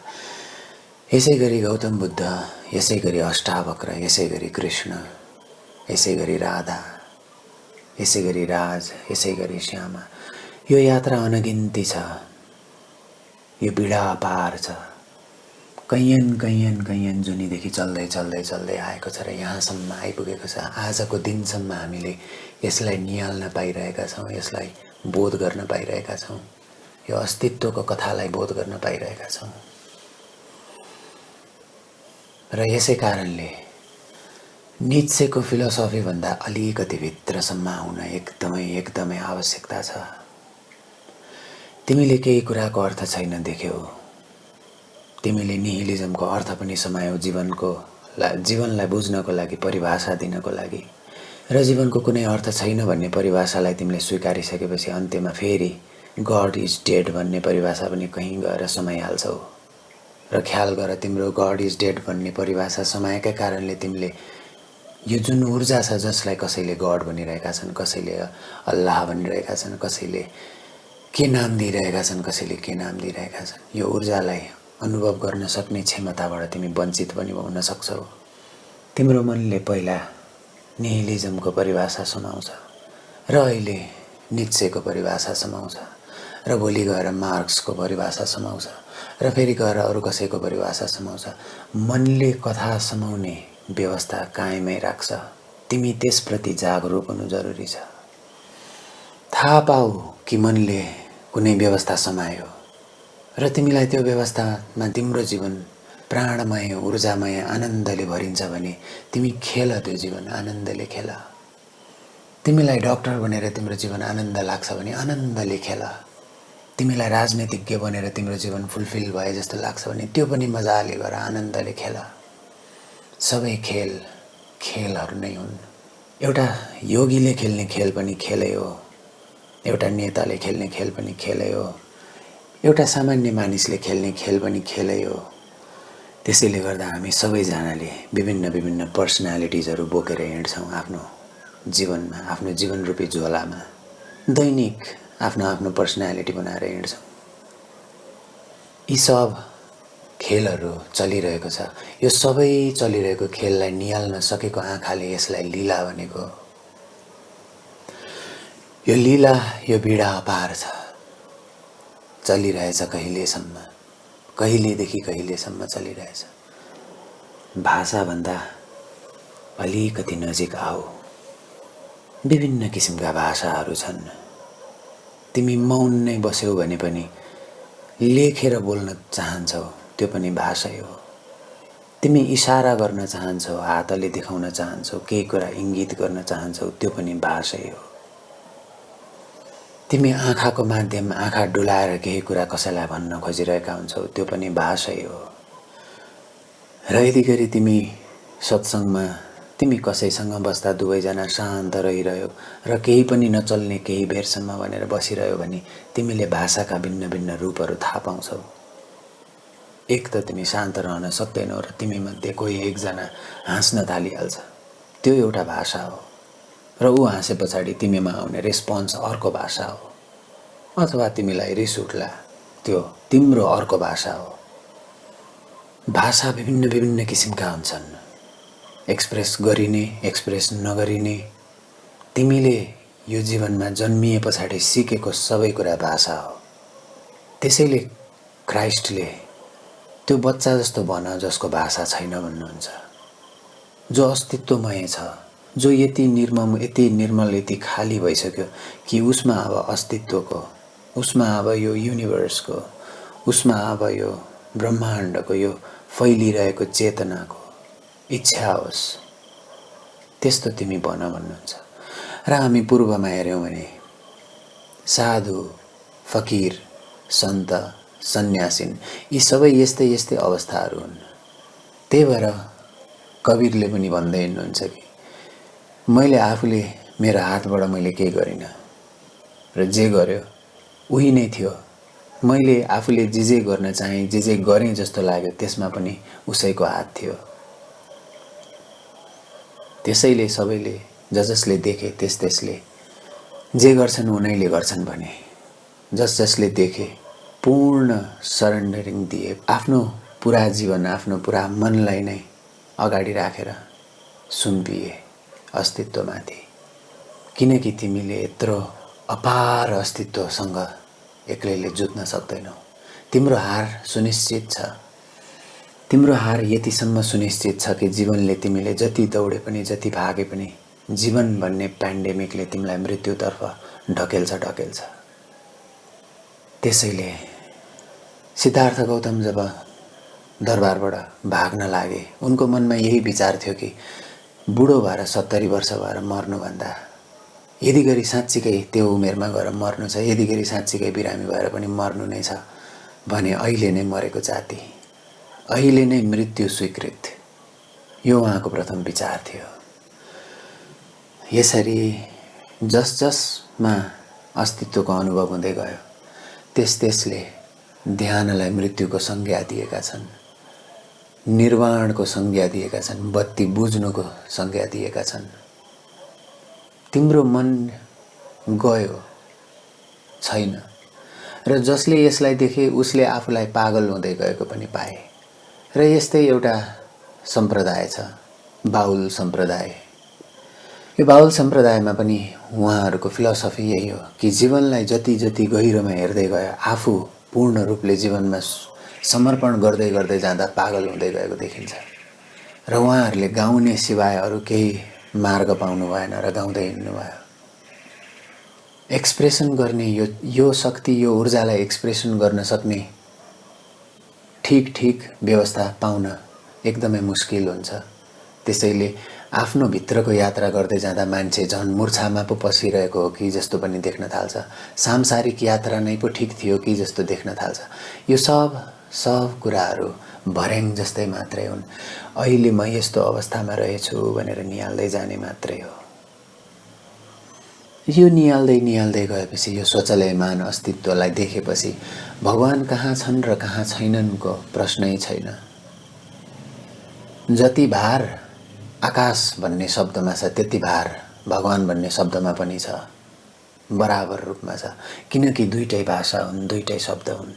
यसै गरी गौतम बुद्ध, यसै गरी अष्टावक्र, यसै गरी कृष्ण, यसै गरी राधा, यसै गरी राज, यसै गरी श्यामा। यो यात्रा अनगिन्ती छ, यो पीडा अपार छ। कैयन जुनीदेखि चल्दै आएको छ र यहाँसम्म आइपुगेको छ। आजको दिनसम्म हामीले यसलाई निहाल्न पाइरहेका छौँ, यसलाई बोध गर्न पाइरहेका छौँ, यो अस्तित्वको कथालाई बोध गर्न पाइरहेका छौँ। र यसै कारणले नित्सेको फिलोसफी भन्दा अलिकति भित्रसम्म आउन एकदमै आवश्यकता छ। तिमीले केही कुराको अर्थ छैन देख्यौ, तिमीले निहिलिजमको अर्थ पनि समायौ, जीवनलाई बुझ्नको लागि, परिभाषा दिनको लागि। र जीवनको कुनै अर्थ छैन भन्ने परिभाषालाई तिमीले स्वीकारिसकेपछि अन्त्यमा फेरि गड इज डेड भन्ने परिभाषा पनि कहीँ गएर समाइहाल्छौ। र ख्याल गर, तिम्रो गड इज डेड भन्ने परिभाषा समाएकै कारणले तिमीले यो जुन ऊर्जा छ, जसलाई कसैले गड भनिरहेका छन्, कसैले अल्लाह भनिरहेका छन्, कसैले के नाम दिइरहेका छन्, कसैले के नाम दिइरहेका छन्, यो ऊर्जालाई अनुभव गर्न सक्ने क्षमताबाट तिमी वञ्चित पनि हुन सक्छौ। तिम्रो मनले पहिला निहिलिजमको परिभाषा समाउँछ, र अहिले नित्सेको परिभाषा समाउँछ, र भोलि गएर मार्क्सको परिभाषा समाउँछ, र फेरि गएर अरू कसैको परिभाषा समाउँछ। मनले कथा समाउने व्यवस्था कायमै राख्छ। तिमी त्यसप्रति जागरुक हुनु जरुरी छ। थाहा पाऊ कि मनले कुनै व्यवस्था समायो र तिमीलाई त्यो व्यवस्थामा तिम्रो जीवन प्राणमय, ऊर्जामय, आनन्दले भरिन्छ भने तिमी खेल, त्यो जीवन आनन्दले खेल। तिमीलाई डाक्टर बनेर तिम्रो जीवन आनन्द लाग्छ भने आनन्दले खेल। तिमीलाई राजनीतिज्ञ बनेर तिम्रो जीवन फुलफिल भए जस्तो लाग्छ भने त्यो पनि मजाले गर, आनन्दले खेल। सबै खेलहरू नै हुन्। एउटा योगीले खेल्ने खेल पनि खेलै हो, एउटा नेताले खेल्ने खेल पनि खेलै हो, एउटा सामान्य मानिसले खेल्ने खेल पनि खेलै हो। त्यसैले गर्दा हामी सबैजनाले विभिन्न विभिन्न पर्सनालिटिजहरू बोकेर हिँड्छौँ आफ्नो जीवनमा, आफ्नो जीवनरूपी झोलामा। दैनिक आफ्नो आफ्नो पर्सनालिटी बनाएर हिँड्छौँ। यी सब खेलहरू चलिरहेको छ। यो सबै चलिरहेको खेललाई निहाल्न सकेको आँखाले यसलाई लीला भनेको। यो लीला, यो बीडा अपार छ, चलिरहेछ कहिलेसम्म, कहिलेदेखि कहिलेसम्म चलिरहेछ। भाषाभन्दा अलिकति नजिक आऊ। विभिन्न किसिमका भाषाहरू छन्। तिमी मौन नै बस्यौ भने पनि लेखेर बोल्न चाहन्छौ, त्यो पनि भाषै हो। तिमी इशारा गर्न चाहन्छौ, हातले देखाउन चाहन्छौ, केही कुरा इङ्गित गर्न चाहन्छौ, त्यो पनि भाषै हो। तिमी आँखाको माध्यम, आँखा डुलाएर केही कुरा कसैलाई भन्न खोजिरहेका हुन्छौ, त्यो पनि भाषै हो। र यदि गरी तिमी सत्सङ्गमा तिमी कसैसँग बस्दा दुवैजना शान्त रहिरह्यो र केही पनि नचल्ने केही बेरसम्म भनेर बसिरह्यो भने तिमीले भाषाका भिन्न भिन्न रूपहरू थाहा पाउँछौ। एक त तिमी शान्त रहन सक्दैनौ र तिमी मध्ये कोही एकजना हाँस्न थालिहाल्छ, त्यो एउटा भाषा हो। र ऊ हाँसे पछाडि तिमीमा आउने रेस्पोन्स अर्को भाषा हो। अथवा तिमीलाई रिस उठ्ला, त्यो तिम्रो अर्को भाषा हो। भाषा विभिन्न विभिन्न किसिमका हुन्छन्। एक्सप्रेस गरिने, एक्सप्रेस नगरिने, तिमीले यो जीवनमा जन्मिए पछाडि सिकेको सबै कुरा भाषा हो। त्यसैले क्राइस्टले त्यो बच्चा जस्तो भन जसको भाषा छैन भन्नुहुन्छ, जो अस्तित्वमय छ, जो यति निर्मम, यति निर्मल, यति खाली भइसक्यो कि उसमा अब अस्तित्वको, उसमा अब यो युनिभर्सको, उसमा अब यो ब्रह्माण्डको, यो फैलिरहेको चेतनाको इच्छा होस्, त्यस्तो तिमी भन भन्नुहुन्छ। र हामी पूर्वमा हेऱ्यौँ भने साधु, फकीर, सन्त, सन्यासिन, यी सबै यस्तै यस्तै अवस्थाहरू हुन्। त्यही भएर कबीरले पनि भन्दै हिँड्नुहुन्छ कि मैले आफूले मेरो हातबाट मैले केही गरिनँ र जे गर्यो उही नै थियो। मैले आफूले जे गर्न चाहेँ, जे गरेँ जस्तो लाग्यो, त्यसमा पनि उसैको हात थियो। त्यसैले सबैले जसले देखे त्यसले जे गर्छन् उनैले गर्छन् भने, जसले देखे पूर्ण सरेन्डरिङ दिए, आफ्नो पुरा जीवन, आफ्नो पुरा मनलाई नै अगाडि राखेर सुम्पिए अस्तित्वमाथि। किनकि तिमीले यत्रो अपार अस्तित्वसँग एक्लैले जुत्न सक्दैनौ। तिम्रो हार सुनिश्चित छ। तिम्रो हार यतिसम्म सुनिश्चित छ कि जीवनले तिमीले जति दौडे पनि, जति भागे पनि, जीवन भन्ने पेन्डेमिकले तिमीलाई मृत्युतर्फ ढकेल्छ। त्यसैले सिद्धार्थ गौतम जब दरबारबाट भाग्न लागे, उनको मनमा यही विचार थियो कि बुढो भएर 70 वर्ष भएर मर्नुभन्दा यदि गरी साँच्चीकै त्यो उमेरमा गएर मर्नु छ, यदि गरी साँच्चीकै बिरामी भएर पनि मर्नु नै छ भने अहिले नै मरेको जाति, अहिले नै मृत्यु स्वीकृत, यो उहाँको प्रथम विचार थियो। यसरी जसमा अस्तित्वको अनुभव हुँदै गयो, त्यसले ध्यानलाई मृत्युको संज्ञा दिएका छन्, निर्वाणको संज्ञा दिएका छन्, बत्ती बुझ्नुको संज्ञा दिएका छन्। तिम्रो मन गयो छैन र जसले यसलाई देखे उसले आफूलाई पागल हुँदै गएको पनि पाए। र यस्तै एउटा सम्प्रदाय छ, बाउल सम्प्रदाय। यो बाउल सम्प्रदायमा पनि उहाँहरूको फिलोसफी यही हो कि जीवनलाई जति जति गहिरोमा हेर्दै गयो, आफू पूर्ण रूपले जीवनमा समर्पण गर्दै गर्दै जाँदा पागल हुँदै गएको देखिन्छ। र उहाँहरूले गाउने सिवाय अरू केही मार्ग पाउनु भएन र गाउँदै हिँड्नु भयो। एक्सप्रेसन गर्ने यो शक्ति, यो ऊर्जालाई एक्सप्रेसन गर्न सक्ने ठीक व्यवस्था पाउन एकदमै मुस्किल हुन्छ। त्यसैले आफ्नो भित्रको यात्रा गर्दै जाँदा मान्छे झन् मूर्छामा पो पसिरहेको हो कि जस्तो पनि देख्न थाल्छ। सांसारिक यात्रा नै पो ठीक थियो कि जस्तो देख्न थाल्छ। यो सब कुराहरू भर्याङ जस्तै मात्रै हुन्। अहिले म यस्तो अवस्थामा रहेछु भनेर निहाल्दै जाने मात्रै हो। यो निहाल्दै गएपछि, यो स्वचलयमान अस्तित्वलाई देखेपछि भगवान कहाँ छन् र कहाँ छैननको प्रश्नै छैन। जति भार आकाश भन्ने शब्दमा छ त्यति भार भगवान भन्ने शब्दमा पनि छ, बराबर रूपमा छ। किनकि दुईटै भाषा हुन्, दुईटै शब्द हुन्,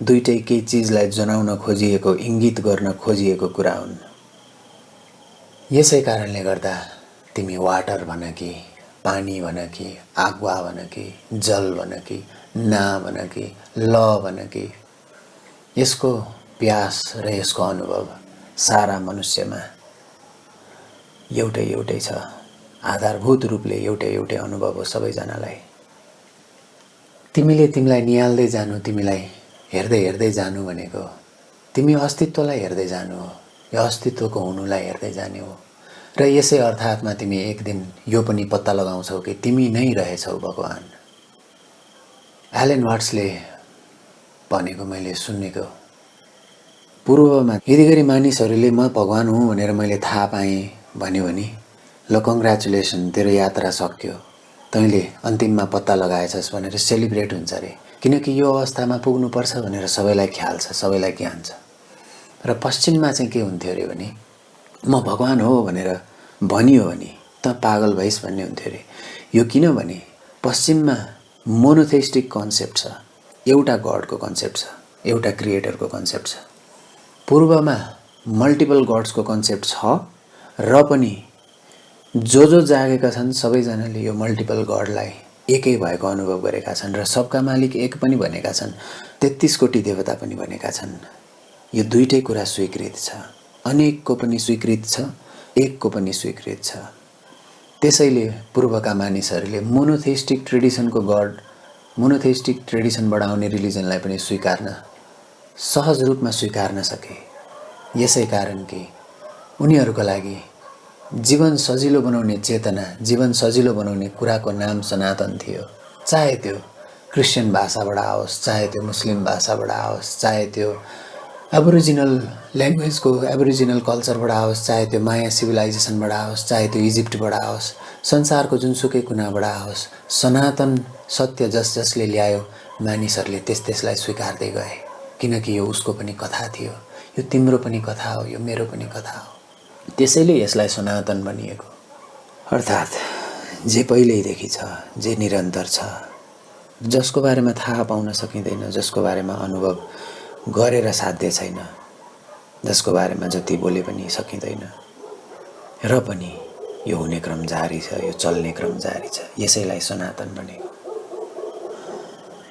दुईटै केही चिजलाई जनाउन खोजिएको, इङ्गित गर्न खोजिएको कुरा हुन्। यसै कारणले गर्दा तिमी वाटर भन कि, पानी भन कि, आगुवा भन कि, जल भन कि, ना भन कि, ल भन कि, यसको प्यास र यसको अनुभव सारा मनुष्यमा एउटै एउटै छ। आधारभूत रूपले एउटै एउटै अनुभव हो सबैजनालाई। तिमीले तिमीलाई निहाल्दै जानु, तिमीलाई हेर्दै हेर्दै जानु भनेको तिमी अस्तित्वलाई हेर्दै जानु हो, यो अस्तित्वको हुनुलाई हेर्दै जाने हो। र यसै अर्थात्मा तिमी एक दिन यो पनि पत्ता लगाउँछौ कि तिमी नै रहेछौ भगवान। एलेन वाट्सले भनेको मैले सुनेको, पूर्वमा यदि गरी मानिसहरूले म भगवान हुँ भनेर मैले थाहा पाएँ भन्यो भने ल कङ्ग्रेचुलेसन, तेरो यात्रा सक्यो, तैँले अन्तिममा पत्ता लगाएछस् भनेर सेलिब्रेट हुन्छ अरे। किनकि यो अवस्थामा पुग्नुपर्छ भनेर सबैलाई ख्याल छ, सबैलाई ज्ञान छ। र पश्चिममा चाहिँ के हुन्थ्यो अरे भने म भगवान हो भनेर भनियो भने त पागल भइस् भन्ने हुन्थ्यो अरे। यो किनभने पश्चिममा मोनोथेइस्टिक कन्सेप्ट छ, एउटा गडको कन्सेप्ट छ, एउटा क्रिएटरको कन्सेप्ट छ। पूर्वमा मल्टिपल गड्सको कन्सेप्ट छ र पनि जो जागेका छन् सबैजनाले यो मल्टिपल गडलाई एकै भएको अनुभव गरेका छन् र सबका मालिक एक पनि भनेका छन्, 33 कोटी देवता पनि भनेका छन्। यो दुईटै कुरा स्वीकृत छ, अनेकको पनि स्वीकृत छ, एकको पनि स्वीकृत छ। त्यसैले पूर्वका मानिसहरूले मोनोथेइस्टिक ट्रेडिसनको गड, मोनोथेइस्टिक ट्रेडिसनबाट आउने रिलिजनलाई पनि स्वीकार्न, सहज रूपमा स्वीकार्न सके। यसै कारण कि उनीहरूको लागि जीवन सजिलो बनाउने चेतना, जीवन सजिलो बनाउने कुराको नाम सनातन थियो। चाहे त्यो क्रिस्चियन भाषाबाट आओस्, चाहे त्यो मुस्लिम भाषाबाट आओस्, चाहे त्यो एबोरिजिनल ल्याङ्ग्वेजको एबोरिजिनल कल्चरबाट आओस्, चाहे त्यो माया सिभिलाइजेसनबाट आओस्, चाहे त्यो इजिप्टबाट आओस्, संसारको जुनसुकै कुनाबाट आओस्, सनातन सत्य जसले ल्यायो मानिसहरूले त्यसलाई स्वीकार्दै गए। किनकि यो उसको पनि कथा थियो, यो तिम्रो पनि कथा हो, यो मेरो पनि कथा हो। त्यसैले यसलाई सनातन भनिएको। अर्थात् जे पहिल्यैदेखि छ, जे निरन्तर छ, जसको बारेमा थाहा पाउन सकिँदैन, जसको बारेमा अनुभव गरेर साध्य छैन, जसको बारेमा जति बोले पनि सकिँदैन, र पनि यो हुने क्रम जारी छ, यो चल्ने क्रम जारी छ। यसैलाई सनातन भनेको।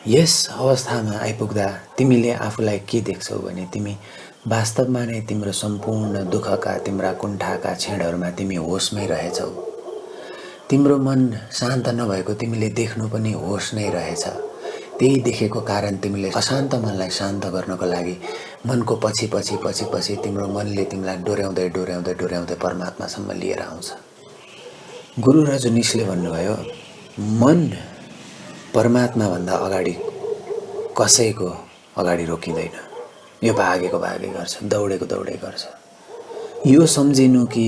यस अवस्थामा आइपुग्दा तिमीले आफूलाई के देख्छौ भने तिमी वास्तवमा नै तिम्रो सम्पूर्ण दुःखका, तिम्रा कुण्ठाका क्षणहरूमा तिमी होसमै रहेछौ। तिम्रो मन शान्त नभएको तिमीले देख्नु पनि होस नै रहेछ। त्यही देखेको कारण तिमीले अशान्त मनलाई शान्त गर्नको लागि मनको पछि पछि पछि पछि तिम्रो मनले तिमीलाई डोर्याउँदै डोर्याउँदै डोर्याउँदै परमात्मासम्म लिएर आउँछ। गुरु रजनीशले भन्नुभयो, मन परमात्माभन्दा अगाडि कसैको अगाडि रोकिँदैन। यो भागेको भागे गर्छ, दौडेको दौडे गर्छ। यो सम्झिनु कि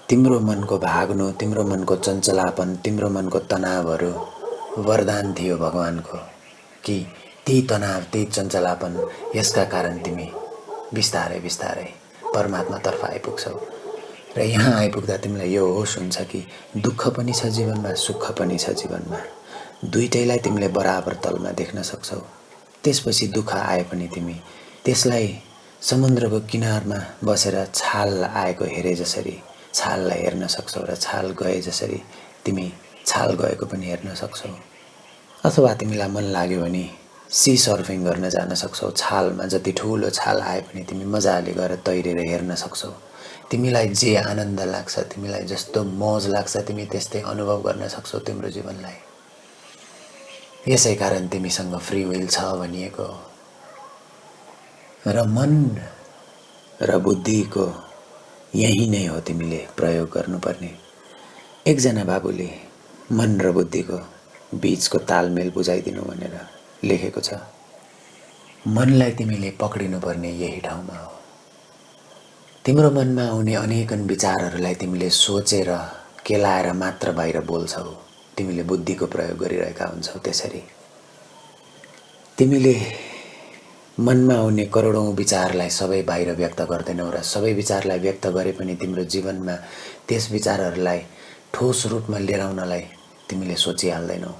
तिम्रो मनको भाग्नु, तिम्रो मनको चञ्चलापन, तिम्रो मनको तनावहरू वरदान थियो भगवानको, कि ती तनाव, ती चञ्चलापन यसका कारण तिमी बिस्तारै बिस्तारै परमात्मातर्फ आइपुग्छौ। र यहाँ आइपुग्दा तिमीलाई यो होस हुन्छ कि दुःख पनि छ जीवनमा, सुख पनि छ जीवनमा, दुईटैलाई तिमीले बराबर तलमा देख्न सक्छौ। त्यसपछि दुःख आए पनि तिमी त्यसलाई समुद्रको किनारमा बसेर छाल आएको हेरे जसरी छाललाई हेर्न सक्छौ, र छाल गए जसरी तिमी छाल गएको पनि हेर्न सक्छौ। अथवा तिमीलाई मन लाग्यो भने सी सर्फिङ गर्न जान सक्छौ। छालमा जति ठुलो छाल आए पनि तिमी मजाले गएर तैरेर हेर्न सक्छौ। तिमीलाई जे आनन्द लाग्छ, तिमीलाई जस्तो मौज लाग्छ, तिमी त्यस्तै अनुभव गर्न सक्छौ तिम्रो जीवनलाई। यसै कारण तिमीसँग फ्री विल छ भनिएको। र मन र बुद्धिको यही नै हो तिमीले प्रयोग गर्नुपर्ने। एकजना बाबुले मन र बुद्धिको बीचको तालमेल बुझाइदिनु भनेर लेखेको छ। मनलाई तिमीले पक्रिनुपर्ने यही ठाउँमा हो। तिम्रो मनमा आउने अनेकन विचारहरूलाई तिमीले सोचेर केलाएर मात्र बाहिर बोल्छौ। तिमीले बुद्धिको प्रयोग गरिरहेका हुन्छौ। त्यसरी तिमीले मनमा आउने करोडौँ विचारलाई सबै बाहिर व्यक्त गर्दैनौ र सबै विचारलाई व्यक्त गरे पनि तिम्रो जीवनमा त्यस विचारहरूलाई ठोस रूपमा लिएर आउनलाई तिमीले सोचिहाल्दैनौ।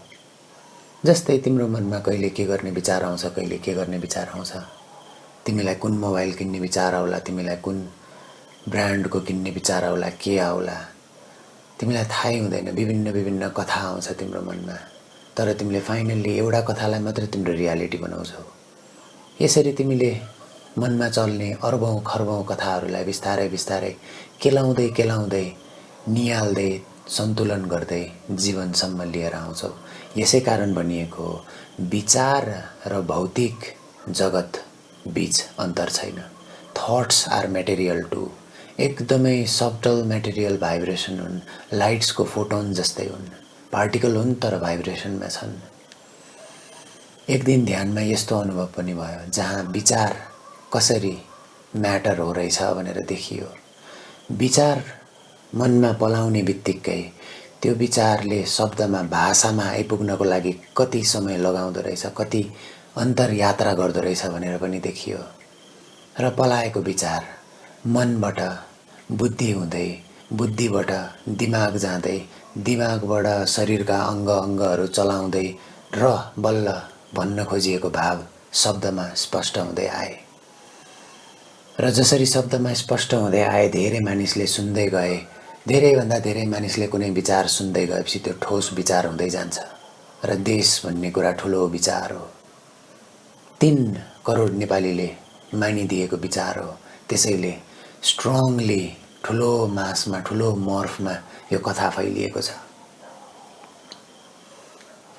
जस्तै तिम्रो मनमा कहिले के गर्ने विचार आउँछ, कहिले के गर्ने विचार आउँछ। तिमीलाई कुन मोबाइल किन्ने विचार आउला, तिमीलाई कुन ब्रान्डको किन्ने विचार आउला, के आउला तिमीलाई थाहै हुँदैन। विभिन्न विभिन्न कथा आउँछ तिम्रो मनमा, तर तिमीले फाइनल्ली एउटा कथालाई मात्र तिम्रो रियालिटी बनाउँछौ। यसरी तिमीले मनमा चल्ने अर्बौं खर्बौं कथाहरूलाई बिस्तारै बिस्तारै केलाउँदै केलाउँदै नियाल्दै सन्तुलन गर्दै जीवनसम्म लिएर आउँछौ। यसै कारण भनिएको हो, विचार र भौतिक जगत बीच अन्तर छैन। Thoughts are material too. एकदमै सब्टल मेटेरियल भाइब्रेसन हुन्, लाइट्सको फोटोन जस्तै हुन्, पार्टिकल हुन् तर भाइब्रेसनमा छन्। एक दिन ध्यानमा यस्तो अनुभव पनि भयो, जहाँ विचार कसरी म्याटर हो रहेछ भनेर देखियो। विचार मनमा पलाउने बित्तिकै त्यो विचारले शब्दमा भाषामा आइपुग्नको लागि कति समय लगाउँदो रहेछ, कति अन्तरयात्रा गर्दो रहेछ भनेर पनि देखियो। र पलाएको विचार मनबाट बुद्धि हुँदै, बुद्धिबाट दिमाग जाँदै, दिमागबाट शरीरका अङ्गहरू चलाउँदै र बल्ल भन्न खोजिएको भाव शब्दमा स्पष्ट हुँदै आए। र जसरी शब्दमा स्पष्ट हुँदै आए, धेरै मानिसले सुन्दै गए। धेरैभन्दा धेरै मानिसले कुनै विचार सुन्दै गएपछि त्यो ठोस विचार हुँदै जान्छ। र देश भन्ने कुरा ठुलो विचार हो, 3 करोड नेपालीले मानिदिएको विचार हो। त्यसैले स्ट्रङली ठुलो मासमा, ठुलो मर्फमा यो कथा फैलिएको छ।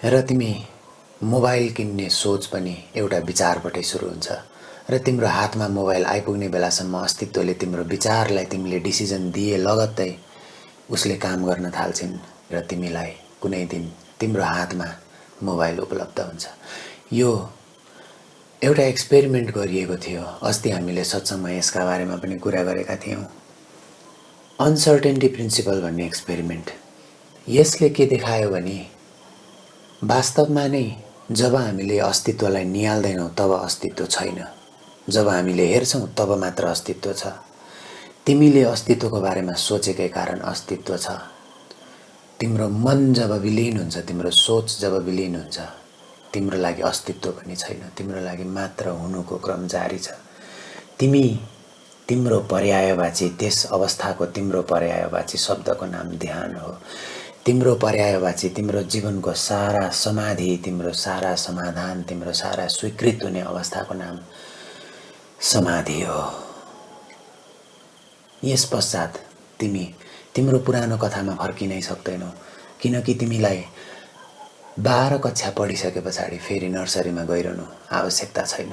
र तिमी मोबाइल किन्ने सोच पनि एउटा विचारबाटै सुरु हुन्छ। र तिम्रो हातमा मोबाइल आइपुग्ने बेलासम्म अस्तित्वले तिम्रो विचारलाई तिमीले डिसिजन दिए लगत्तै उसले काम गर्न थाल्छिन् र तिमीलाई कुनै दिन तिम्रो हातमा मोबाइल उपलब्ध हुन्छ। यो एउटा एक्सपेरिमेन्ट गरिएको थियो। अस्ति हामीले सत्सङ्गमा यसका बारेमा पनि कुरा गरेका थियौँ। अनसर्टेन्टी प्रिन्सिपल भन्ने एक्सपेरिमेन्ट। यसले के देखायो भने वास्तवमा नै जब हामीले अस्तित्वलाई निहाल्दैनौँ तब अस्तित्व छैन, जब हामीले हेर्छौँ तब मात्र अस्तित्व छ। तिमीले अस्तित्वको बारेमा सोचेकै कारण अस्तित्व छ। तिम्रो मन जब विलीन हुन्छ, तिम्रो सोच जब विलीन हुन्छ, तिम्रो लागि अस्तित्व पनि छैन, तिम्रो लागि मात्र हुनुको क्रम जारी छ। तिम्रो पर्यायवाची, त्यस अवस्थाको तिम्रो पर्यायवाची शब्दको नाम ध्यान हो। तिम्रो पर्यायवाची, तिम्रो जीवनको सारा समाधि, तिम्रो सारा समाधान, तिम्रो सारा स्वीकृत हुने अवस्थाको नाम समाधि हो। यस पश्चात तिम्रो पुरानो कथामा फर्किनै सक्दैनौ, किनकि तिमीलाई 12 कक्षा पढिसके पछाडि फेरि नर्सरीमा गइरहनु आवश्यकता छैन।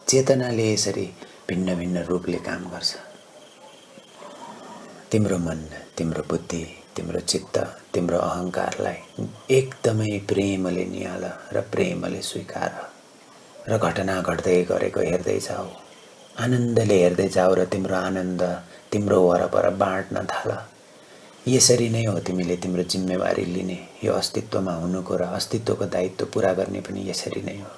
चेतनाले यसरी भिन्न भिन्न रूपले काम गर्छ। तिम्रो मन, तिम्रो बुद्धि, तिम्रो चित्त, तिम्रो अहङ्कारलाई एकदमै प्रेमले निहाल र प्रेमले स्वीकार र घटना घट्दै गरेको हेर्दै जाऊ, आनन्दले हेर्दै जाऊ र तिम्रो आनन्द तिम्रो वरपर बाँड्न थाल। यसरी नै हो तिमीले तिम्रो जिम्मेवारी लिने। यो अस्तित्वमा हुनुको र अस्तित्वको दायित्व पुरा गर्ने पनि यसरी नै हो।